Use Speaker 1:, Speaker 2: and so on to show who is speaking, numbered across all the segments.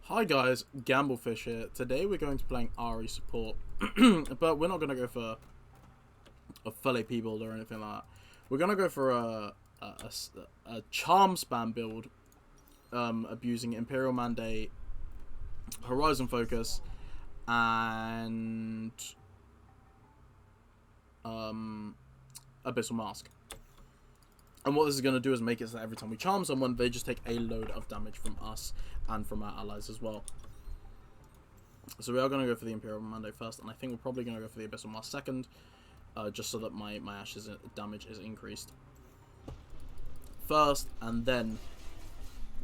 Speaker 1: Hi guys, Gamblefish here. Today we're going to be playing Ahri support, but we're not going to go for a full AP build or anything like that. We're going to go for a charm spam build, abusing Imperial Mandate, Horizon Focus, and Abyssal Mask. And what this is going to do is make it so that every time we charm someone, they just take a load of damage from us and from our allies as well. So we are going to go for the Imperial Mandate first, and I think we're probably going to go for the Abyssal Mask second, just so that my Ash's damage is increased first, and then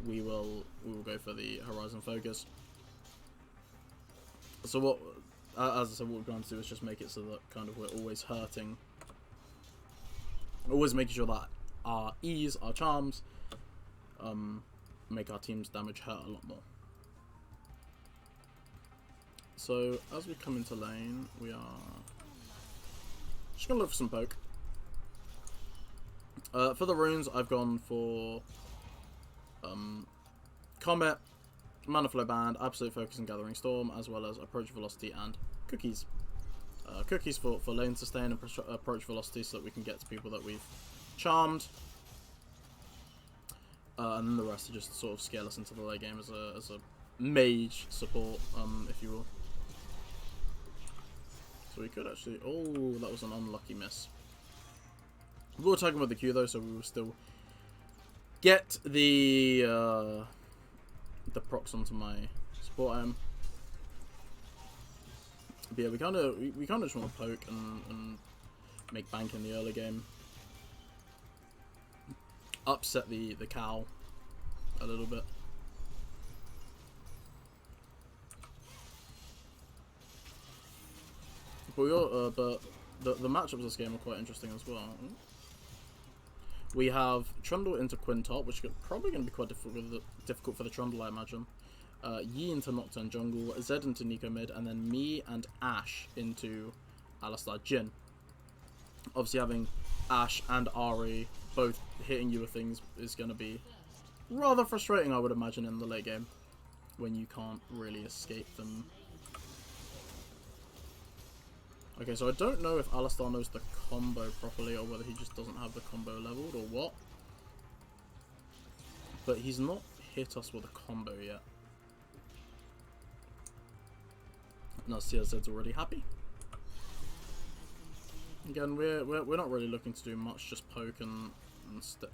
Speaker 1: we will go for the Horizon Focus. So what, as I said, what we're going to do is just make it so that kind of we're always hurting, always making sure that our E's, our charms, make our team's damage hurt a lot more. So as we come into lane, we are just gonna look for some poke. For the runes, I've gone for Comet, Mana Flow Band, Absolute Focus and Gathering Storm, as well as Approach Velocity and Cookies. Cookies for lane sustain and Approach Velocity so that we can get to people that we've charmed. And then the rest are just to sort of scale us into the late game as a mage support, if you will. So we could actually... Oh, that was an unlucky miss. We were tagging with the Q though, so we will still get the procs onto my support item. But yeah, we kind of just want to poke and make bank in the early game. Upset the cow a little bit. But the matchups of this game are quite interesting as well. We have Trundle into Quintop, which is probably going to be quite difficult for the Trundle, I imagine. Yi into Nocturne Jungle, Zed into Nico Mid, and then me and Ash into Alistar Jhin. Obviously having Ash and Ahri both hitting you with things is going to be rather frustrating, I would imagine, in the late game, when you can't really escape them. Okay, so I don't know if Alistar knows the combo properly, or whether he just doesn't have the combo leveled, or what. But he's not hit us with a combo yet. Now CSZ's already happy. Again, we're not really looking to do much, just poke and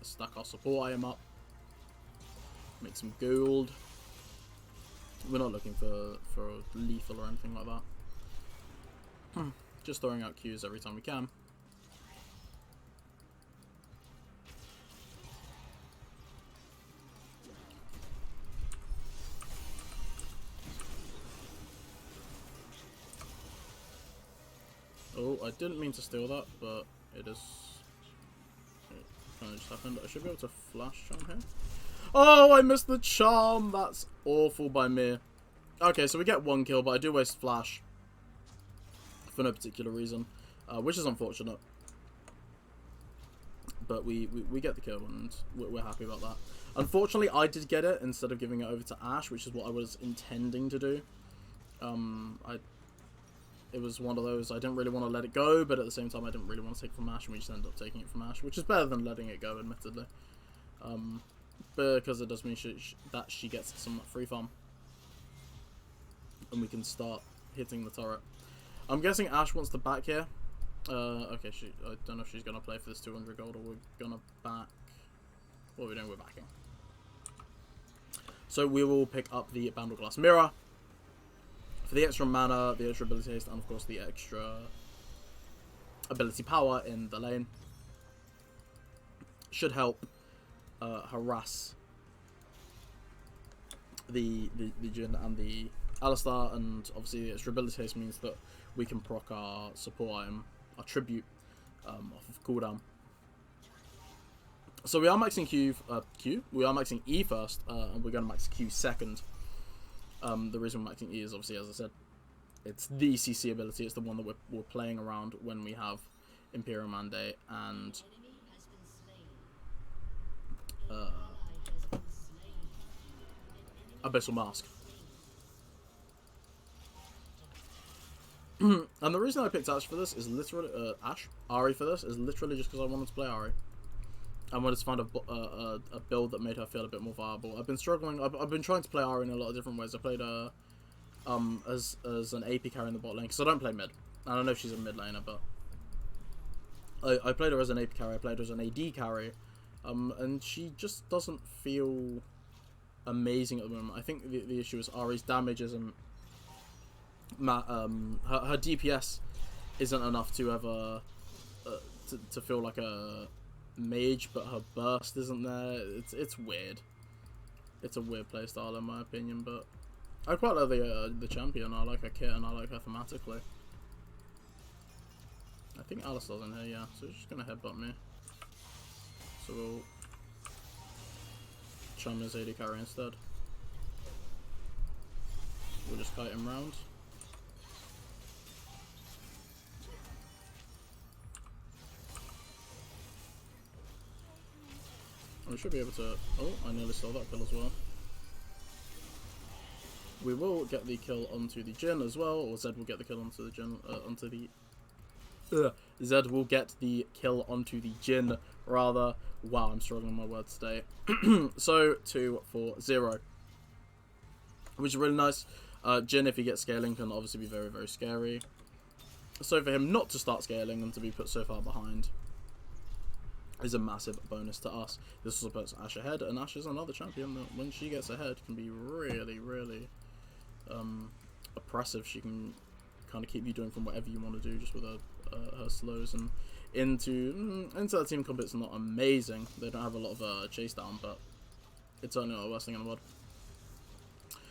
Speaker 1: stack our support item up. Make some gold. We're not looking for lethal or anything like that. Just throwing out Qs every time we can. Oh, I didn't mean to steal that, but it is... It kind of just happened. I should be able to flash on here. Oh, I missed the charm! That's awful by me. Okay, so we get one kill, but I do waste flash. For no particular reason. Which is unfortunate. But we get the kill, and we're happy about that. Unfortunately, I did get it instead of giving it over to Ash, which is what I was intending to do. It was one of those, I didn't really want to let it go, but at the same time I didn't really want to take it from Ash, and we just ended up taking it from Ash, which is better than letting it go, admittedly. Because it does mean that she gets some free farm. And we can start hitting the turret. I'm guessing Ash wants to back here. Okay, I don't know if she's going to play for this 200 gold, or we're going to back... What are we doing? We're backing. So we will pick up the Bandle Glass Mirror. For the extra mana, the extra ability haste, and of course the extra ability power in the lane. Should help harass the Jhin and the Alistar, and obviously the extra ability haste means that we can proc our support item, our tribute, off of cooldown. So we are maxing Q. We are maxing E first, and we're going to max Q second. The reason we're maxing E is obviously, as I said, it's the CC ability. It's the one that we're playing around when we have Imperial Mandate and Abyssal Mask. And the reason I picked Ash for this is literally Ahri for this is literally just because I wanted to play Ahri. I wanted to find a build that made her feel a bit more viable. I've been struggling. I've been trying to play Ahri in a lot of different ways. I played as an AP carry in the bot lane because I don't play mid. I don't know if she's a mid laner, but I played her as an AP carry. I played her as an AD carry, and she just doesn't feel amazing at the moment. I think the issue is Ahri's damage isn't. Her DPS isn't enough to ever to feel like a mage, but her burst isn't there. It's weird. It's a weird playstyle in my opinion, but I quite like the champion. I like her kit and I like her thematically. I think Alistar's in here, yeah. So she's just gonna headbutt me. So we'll chum his AD carry instead. We'll just kite him round. We should be able to... Oh, I nearly stole that kill as well. We will get the kill onto the Jhin as well, or Zed will get the kill onto the Jhin, Zed will get the kill onto the Jhin, rather. Wow, I'm struggling with my words today. So, 2-4-0. Which is really nice. Jhin, if he gets scaling, can obviously be very, very scary. So for him not to start scaling and to be put so far behind is a massive bonus to us. This also puts Ashe ahead, and Ashe is another champion that when she gets ahead can be really, really oppressive. She can kind of keep you doing from whatever you want to do just with her slows, and into that team comp it's not amazing. They don't have a lot of chase down, but it's certainly not the worst thing in the world.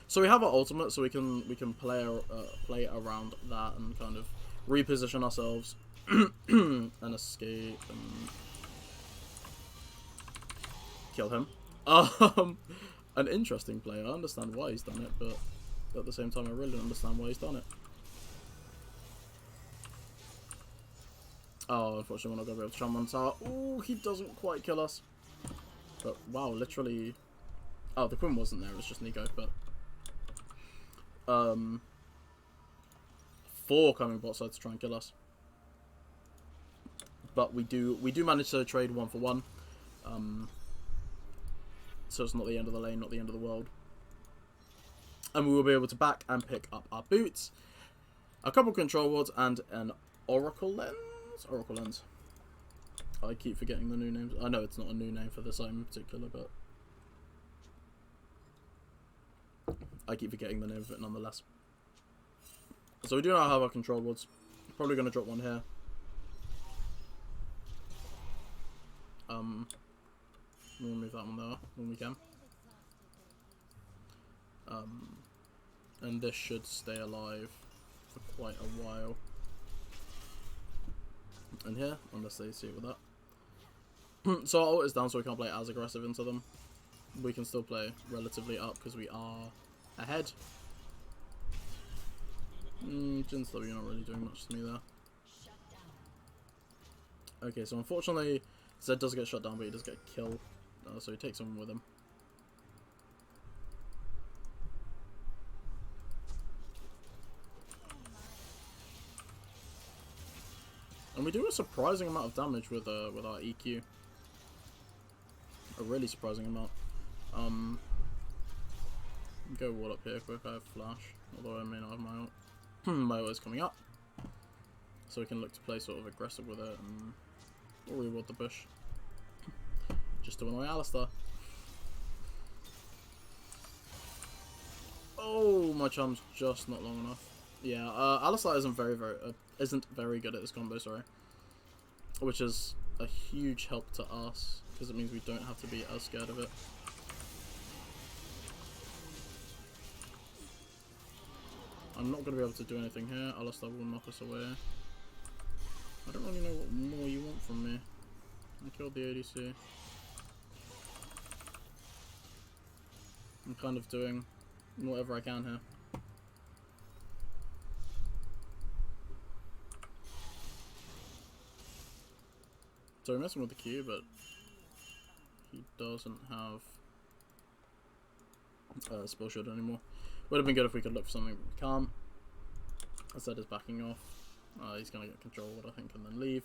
Speaker 1: So we have our ultimate, so we can play around that and kind of reposition ourselves and escape and kill him. An interesting play. I understand why he's done it, but at the same time, I really don't understand why he's done it. Oh, unfortunately, we're not going to be able to chum on tower. Ooh, he doesn't quite kill us. But wow, literally. Oh, the Quinn wasn't there. It was just Nico, but. 4 coming bot side to try and kill us, but we do manage to trade 1 for 1, so it's not the end of the lane, not the end of the world, and we will be able to back and pick up our boots, a couple control wards, and an oracle lens. I keep forgetting the new names. I know it's not a new name for this item in particular, but I keep forgetting the name of it nonetheless. So we do now have our control wards. Probably going to drop one here. We'll remove that one there when we can. And this should stay alive for quite a while. And here, unless they see it with that. So our ult is down, so we can't play as aggressive into them. We can still play relatively up because we are ahead. Jin's W not really doing much to me there. Okay, so unfortunately Zed does get shut down, but he does get killed, so he takes someone with him. And we do a surprising amount of damage with our EQ. A really surprising amount. Go wall up here quick. I have flash, although I may not have my ult. My ult is coming up, so we can look to play sort of aggressive with it, and we'll reward the bush just to annoy Alistar. Oh, my charm's just not long enough. Yeah, Alistar isn't very good at this combo, sorry, which is a huge help to us because it means we don't have to be as scared of it. I'm not going to be able to do anything here. Alistar will knock us away. I don't really know what more you want from me. I killed the ADC. I'm kind of doing whatever I can here. So we're messing with the Q, but he doesn't have spell shield anymore. Would have been good if we could look for something calm. Zed is backing off. He's going to get controlled, I think, and then leave.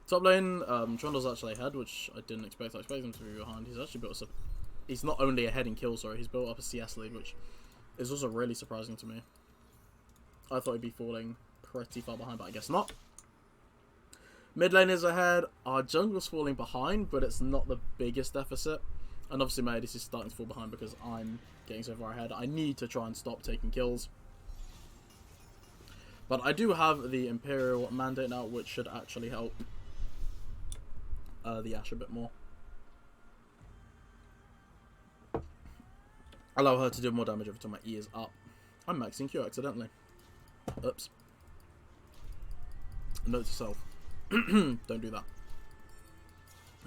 Speaker 1: Top lane, Trundle's actually ahead, which I didn't expect. I expected him to be behind. He's actually built us he's not only ahead in kills, sorry, he's built up a CS lead, which is also really surprising to me. I thought he'd be falling pretty far behind, but I guess not. Mid lane is ahead. Our jungle's falling behind, but it's not the biggest deficit. And obviously my ADC is starting to fall behind because I'm getting so far ahead. I need to try and stop taking kills. But I do have the Imperial mandate now, which should actually help the Ashe a bit more. Allow her to do more damage every time my E is up. I'm maxing Q accidentally. Oops. Note to self. Don't do that.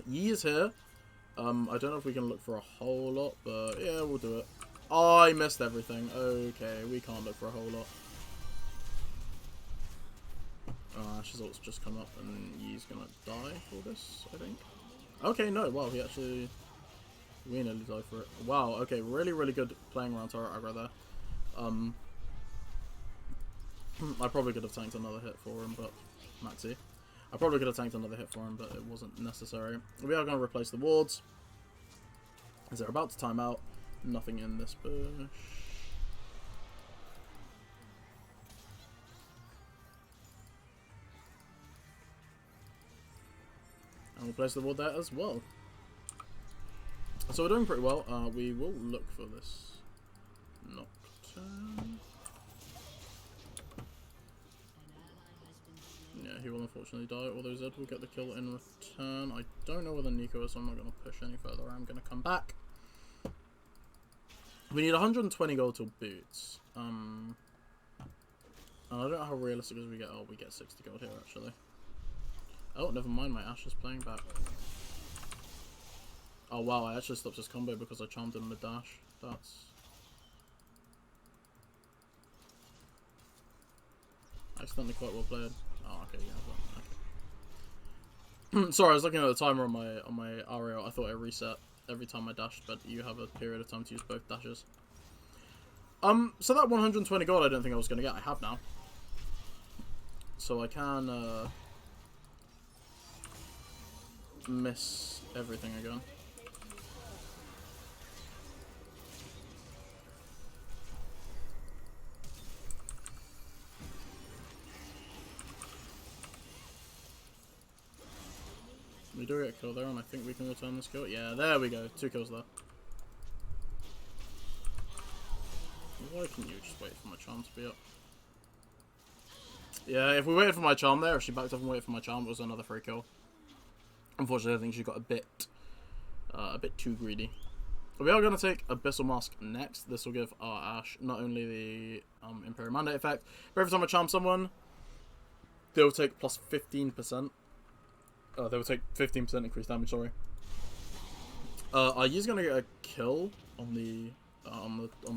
Speaker 1: Yi is here. I don't know if we can look for a whole lot, but yeah, we'll do it. Oh, I missed everything. Okay, we can't look for a whole lot. Ashe's ult's just come up, and Yi's gonna die for this, I think. Okay, no, wow, he actually... We nearly died for it. Wow, okay, really, really good playing around turret aggro there. I probably could have tanked another hit for him, but... Maxi. I probably could have tanked another hit for him, but it wasn't necessary. We are going to replace the wards. As they're about to time out. Nothing in this bush. And we'll place the ward there as well. So we're doing pretty well. We will look for this Nocturne. Yeah, he will unfortunately die, although Zed will get the kill in return. I don't know where the Nico is, so I'm not going to push any further. I'm going to come back. We need 120 gold till boots. And I don't know how realistic is we get. Oh, we get 60 gold here, actually. Oh, never mind, my Ashe is playing back. Oh wow, I actually stopped his combo because I charmed him mid-dash. That's... accidentally quite well played. Oh, okay, yeah, okay. Sorry, I was looking at the timer on my Ahri. I thought it reset every time I dashed, but you have a period of time to use both dashes. So that 120 gold I didn't think I was going to get, I have now. So I can miss everything again. We do get a kill there, and I think we can return this kill. Yeah, there we go. 2 kills there. Why can you just wait for my charm to be up? Yeah, if we waited for my charm there, if she backed up and waited for my charm, it was another free kill. Unfortunately, I think she got a bit too greedy. We are going to take Abyssal Mask next. This will give our Ashe not only the Imperial Mandate effect, but every time I charm someone, they'll take plus 15%. They will take 15% increased damage, sorry. He's going to get a kill on the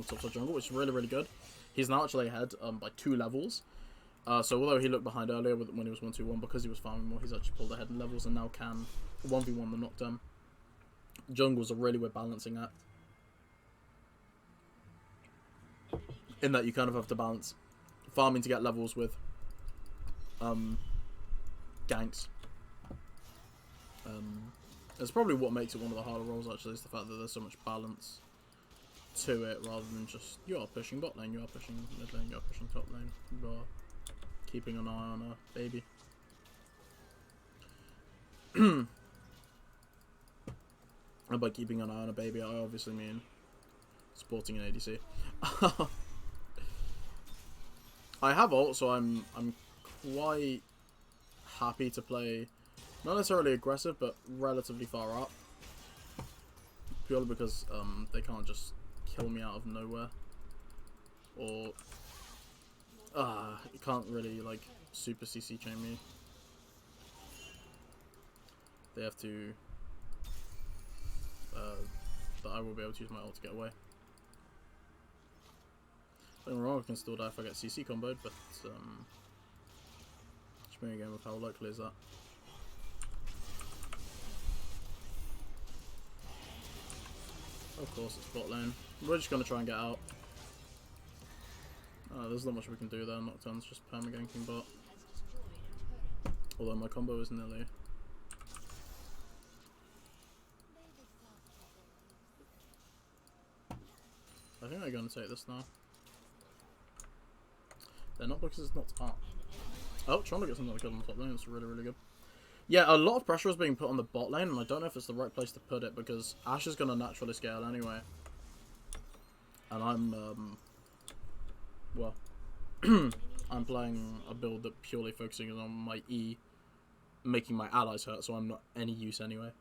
Speaker 1: top side jungle, which is really, really good. He's now actually ahead by 2 levels. So although he looked behind earlier when he was 1-2-1, because he was farming more, he's actually pulled ahead in levels and now can 1v1 the Nocturne. Jungle's a really weird balancing act. In that you kind of have to balance farming to get levels with ganks. It's probably what makes it one of the harder roles, actually, is the fact that there's so much balance to it, rather than just, you are pushing bot lane, you are pushing mid lane, you are pushing top lane, you are keeping an eye on a baby. And by keeping an eye on a baby, I obviously mean supporting an ADC. I have ult, so I'm quite happy to play, not necessarily aggressive, but relatively far up. Purely because they can't just kill me out of nowhere. Or you can't really like super CC chain me. They have to that I will be able to use my ult to get away. Don't get me wrong, I can still die if I get CC comboed, but just being a game of how likely is that. Of course, it's bot lane. We're just going to try and get out. There's not much we can do there. Nocturne's just perma-ganking bot. Although my combo is nearly... I think they're going to take this now. They're not because it's not up. Oh, trying to get something good on the top lane. It's really, really good. Yeah, a lot of pressure is being put on the bot lane, and I don't know if it's the right place to put it because Ashe is going to naturally scale anyway. And I'm, well, I'm playing a build that purely focusing on my E, making my allies hurt, so I'm not any use anyway.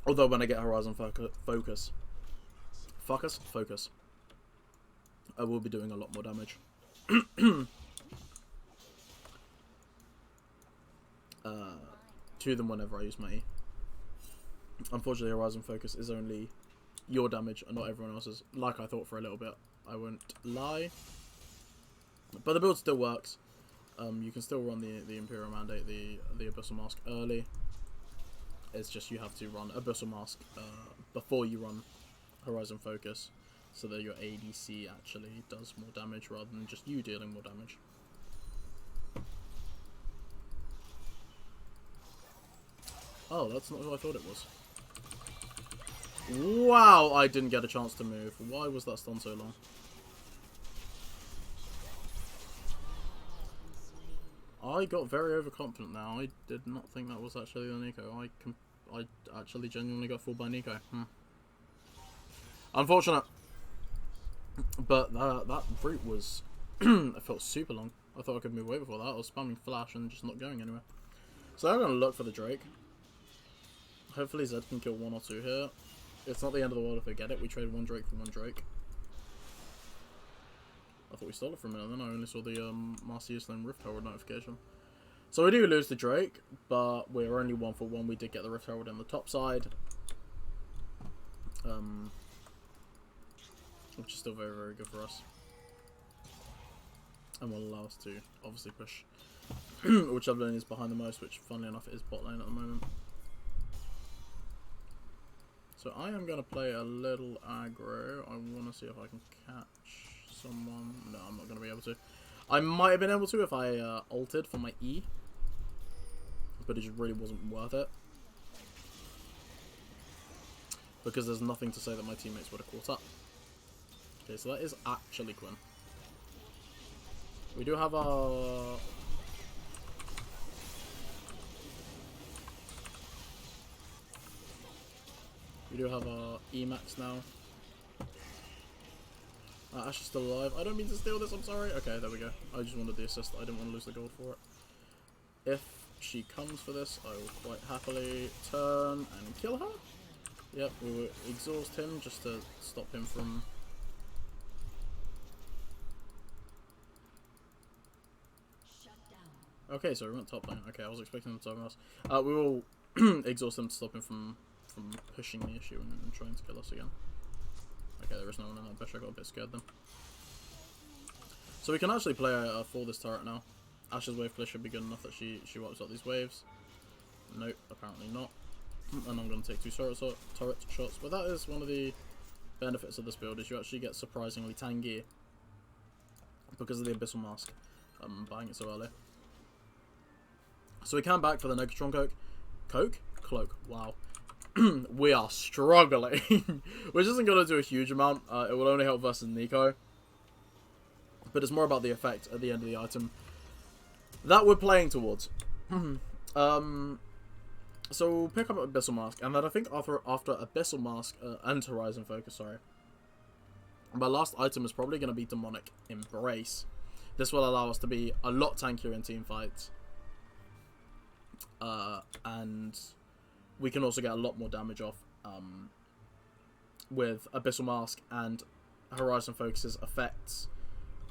Speaker 1: Although when I get Horizon Focus, I will be doing a lot more damage. To them whenever I use my E. Unfortunately, Horizon Focus is only your damage and not everyone else's, like I thought for a little bit. I won't lie. But the build still works. You can still run the Imperial Mandate, the Abyssal Mask early. It's just you have to run Abyssal Mask before you run Horizon Focus, so that your ADC actually does more damage rather than just you dealing more damage. Oh, that's not who I thought it was. Wow, I didn't get a chance to move. Why was that stun so long? I got very overconfident now. I did not think that was actually the Nico. I actually genuinely got fooled by Nico. Unfortunate. But that route was... it felt super long. I thought I could move away before that. I was spamming flash and just not going anywhere. So I'm going to look for the Drake. Hopefully Zed can kill 1 or 2 here. It's not the end of the world if they get it. We traded 1 Drake for 1 Drake. I thought we stole it for a minute, then I only saw the Master Lane Rift Herald notification. So we do lose the Drake, but we're only 1 for 1. We did get the Rift Herald on the top side. Which is still very, very good for us. And will allow us to obviously push whichever lane is behind the most, which funnily enough is bot lane at the moment. So I am going to play a little aggro. I want to see if I can catch someone. No, I'm not going to be able to. I might have been able to if I ulted for my E. But it just really wasn't worth it. Because there's nothing to say that my teammates would have caught up. Okay, so that is actually Quinn. We do have our... We do have our Emax now. Ashe is still alive. I don't mean to steal this, I'm sorry. Okay, there we go. I just wanted the assist. I didn't want to lose the gold for it. If she comes for this, I will quite happily turn and kill her. Yep, we will exhaust him just to stop him from... Okay, so we went top lane. Okay, I was expecting them to something else. We will exhaust him to stop him from pushing the issue and trying to kill us again. Okay, there is no one in that bush. I got a bit scared then. So we can actually play for this turret now. Ashe's wave clear should be good enough that she wipes out these waves. Nope, apparently not. And I'm going to take 2 turret shots. But that is one of the benefits of this build, is you actually get surprisingly tanky because of the Abyssal Mask. Buying it so early. So we can back for the Negatron Cloak. Wow. We are struggling, which isn't going to do a huge amount. It will only help versus Nico. But it's more about the effect at the end of the item that we're playing towards. So we'll pick up Abyssal Mask, and then I think after Abyssal Mask and Horizon Focus, sorry, my last item is probably going to be Demonic Embrace. This will allow us to be a lot tankier in team fights. And we can also get a lot more damage off with Abyssal Mask and Horizon Focus's effects,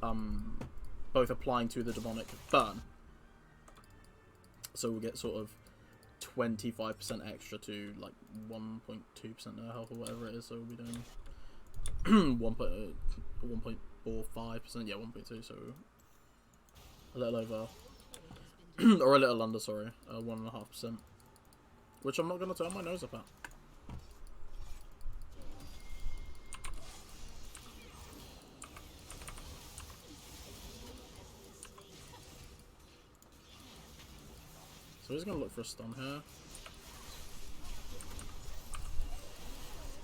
Speaker 1: both applying to the demonic burn. So we'll get sort of 25% extra to like 1.2% no health or whatever it is. So we'll be doing 1.45%, yeah, 1.2. So a little over. Or a little under, sorry, 1.5%, which I'm not going to turn my nose up at. So he's going to look for a stun here.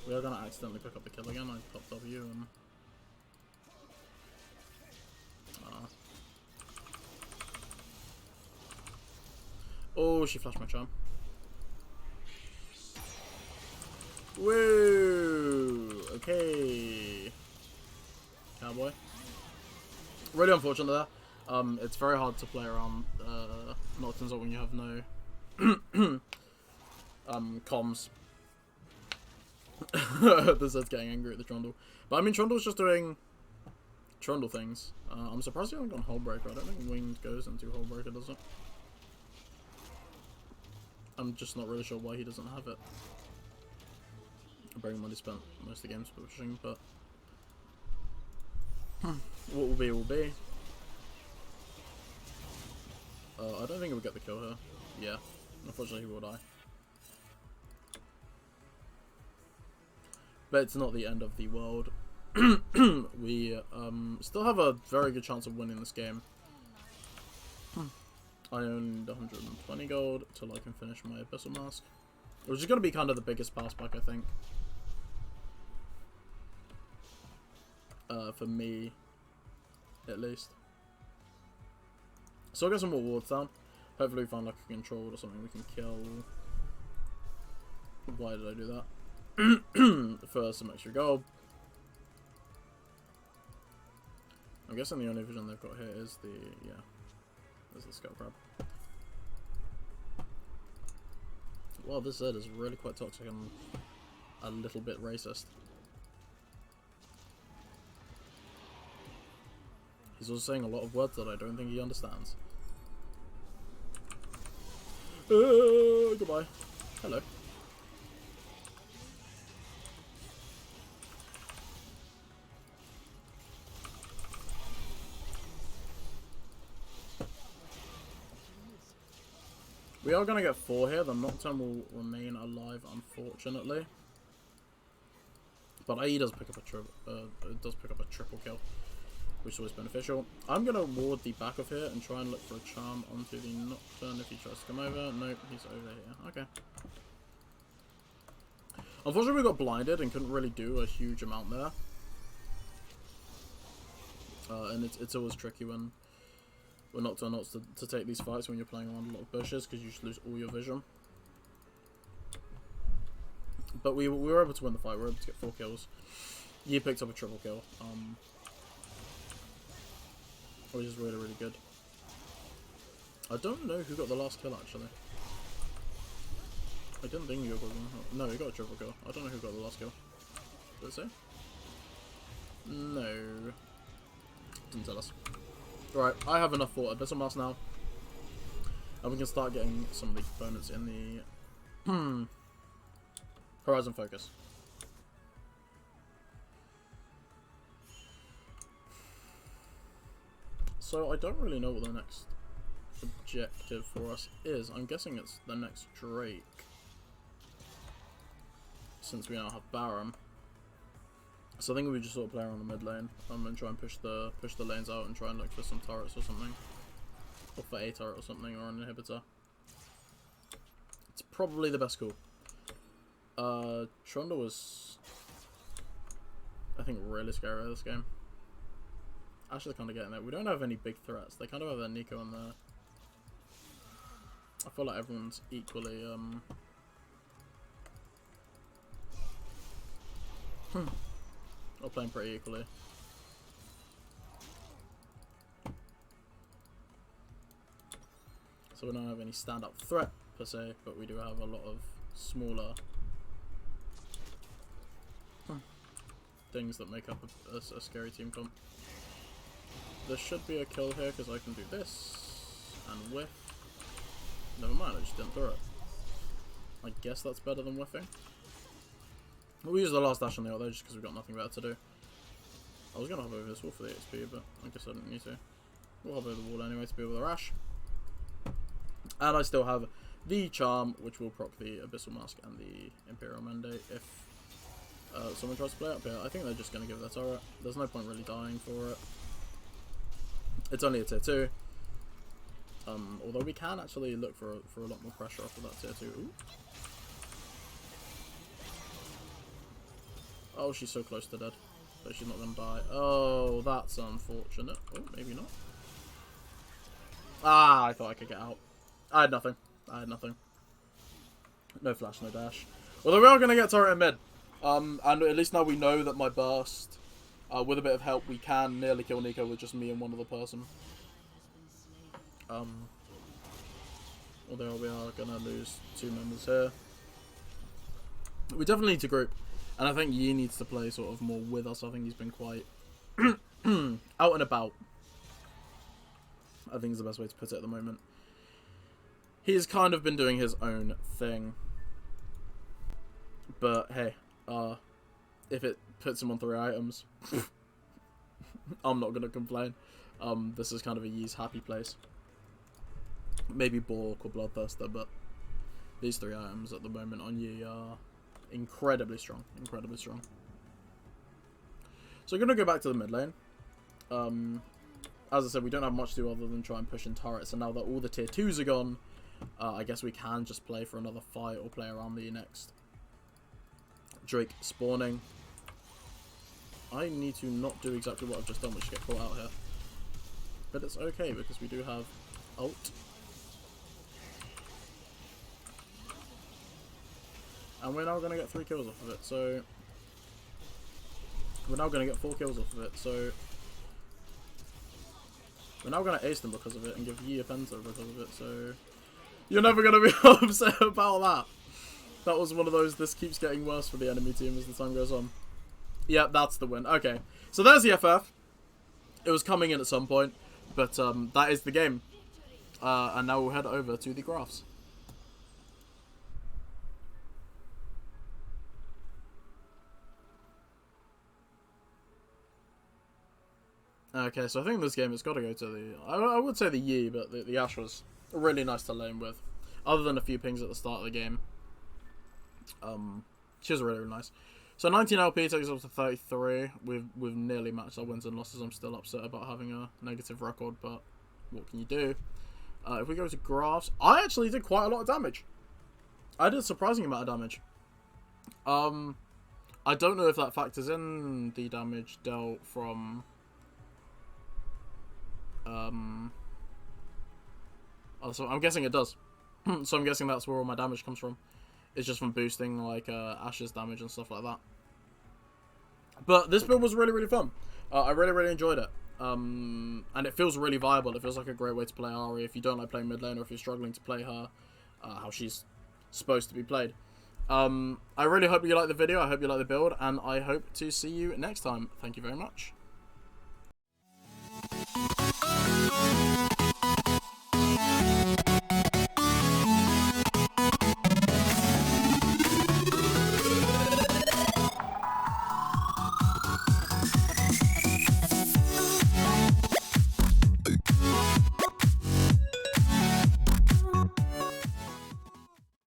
Speaker 1: We are going to accidentally pick up the kill again. I popped W and... Oh, she flashed my charm. Woo! Okay. Cowboy. Really unfortunate there. It's very hard to play around Nocturne's ult when you have no comms. This is getting angry at the Trundle. But I mean, Trundle's just doing Trundle things. I'm surprised he hasn't gone Hullbreaker. I don't think Winged goes into Hullbreaker, does it? I'm just not really sure why he doesn't have it. Bearing in mind he spent most of the games pushing, but what will be will be. I don't think he would get the kill here. Yeah, unfortunately he will die. But it's not the end of the world. We still have a very good chance of winning this game. I owned 120 gold till I can finish my Abyssal Mask. Which is going to be kind of the biggest pass back, I think. For me, at least. So I'll get some more wards down. Hopefully we find like a control or something we can kill. Why did I do that? For some extra gold. I'm guessing the only vision they've got here is the, yeah, is the Skull Crab. Well, this Zed is really quite toxic and a little bit racist. He's also saying a lot of words that I don't think he understands. Goodbye. Hello. We are going to get 4 here. The Nocturne will remain alive, unfortunately. But AE does pick up a triple kill, which is always beneficial. I'm going to ward the back of here and try and look for a charm onto the Nocturne if he tries to come over. Nope, he's over here. Okay. Unfortunately, we got blinded and couldn't really do a huge amount there. And it's always tricky when Nocturne not to take these fights when you're playing around a lot of bushes, because you just lose all your vision. But we were able to win the fight. We were able to get 4 kills. Yi picked up a triple kill, which is really, really good. I don't know who got the last kill, actually. I didn't think you got one. No, he got a triple kill. I don't know who got the last kill. Did it say? No. Didn't tell us. Right, I have enough for Abyssal Mask now. And we can start getting some of the components in the Horizon Focus. So I don't really know what the next objective for us is. I'm guessing it's the next Drake, since we now have Baron. So I think we just sort of play around the mid lane and try and push the lanes out and try and look for some turrets or something, or for a turret or something, or an inhibitor. It's probably the best call. Trundle was, I think, really scary this game. Ashe's kind of getting there. We don't have any big threats. They kind of have their Nico in there. I feel like everyone's equally or playing pretty equally. So we don't have any stand-up threat per se, but we do have a lot of smaller things that make up a scary team comp. There should be a kill here because I can do this and whiff. Never mind, I just didn't throw it. I guess that's better than whiffing. We'll use the last dash on the other just because we've got nothing better to do. I was going to hop over this wall for the HP, but I guess I didn't need to. We'll hop over the wall anyway to be with the Rash. And I still have the Charm, which will proc the Abyssal Mask and the Imperial Mandate if someone tries to play up here. I think they're just going to give their turret. There's no point really dying for it. It's only a tier 2. Although we can actually look for a lot more pressure after that tier 2. Ooh. Oh, she's so close to dead. But she's not going to die. Oh, that's unfortunate. Oh, maybe not. Ah, I thought I could get out. I had nothing. No flash, no dash. Although we are going to get turret in mid. And at least now we know that my burst, with a bit of help, we can nearly kill Nico with just me and one other person. Although we are going to lose 2 members here. We definitely need to group. And I think Yi needs to play sort of more with us. I think he's been quite out and about. I think is the best way to put it at the moment. He's kind of been doing his own thing. But hey, if it puts him on 3 items, I'm not going to complain. This is kind of a Yi's happy place. Maybe Bork or Bloodthirster, but these 3 items at the moment on Yi are incredibly strong. Incredibly strong. So we're going to go back to the mid lane. As I said, we don't have much to do other than try and push in turrets. And now that all the tier 2s are gone, I guess we can just play for another fight or play around the next. Drake spawning. I need to not do exactly what I've just done, which is get caught out here. But it's okay because we do have ult. And we're now going to get 3 kills off of it, so... We're now going to get 4 kills off of it, so... We're now going to ace them because of it and give Yi a penta because of it, so... You're never going to be upset about that. That was one of those, this keeps getting worse for the enemy team as the time goes on. Yep, that's the win. Okay, so there's the FF. It was coming in at some point, but that is the game. And now we'll head over to the graphs. Okay, so I think this game has got to go to the... I would say the Yi, but the Ashe was really nice to lane with. Other than a few pings at the start of the game. She was really, really nice. So 19 LP takes us up to 33. We've nearly matched our wins and losses. I'm still upset about having a negative record, but what can you do? If we go to graphs, I actually did quite a lot of damage. I did a surprising amount of damage. I don't know if that factors in the damage dealt from... so I'm guessing it does. So I'm guessing that's where all my damage comes from. It's just from boosting like Ashe's damage and stuff like that. But this build was really, really fun. I really, really enjoyed it. And it feels really viable. It feels like a great way to play Ahri if you don't like playing mid lane or if you're struggling to play her how she's supposed to be played. I really hope you like the video. I hope you like the build. And I hope to see you next time. Thank you very much.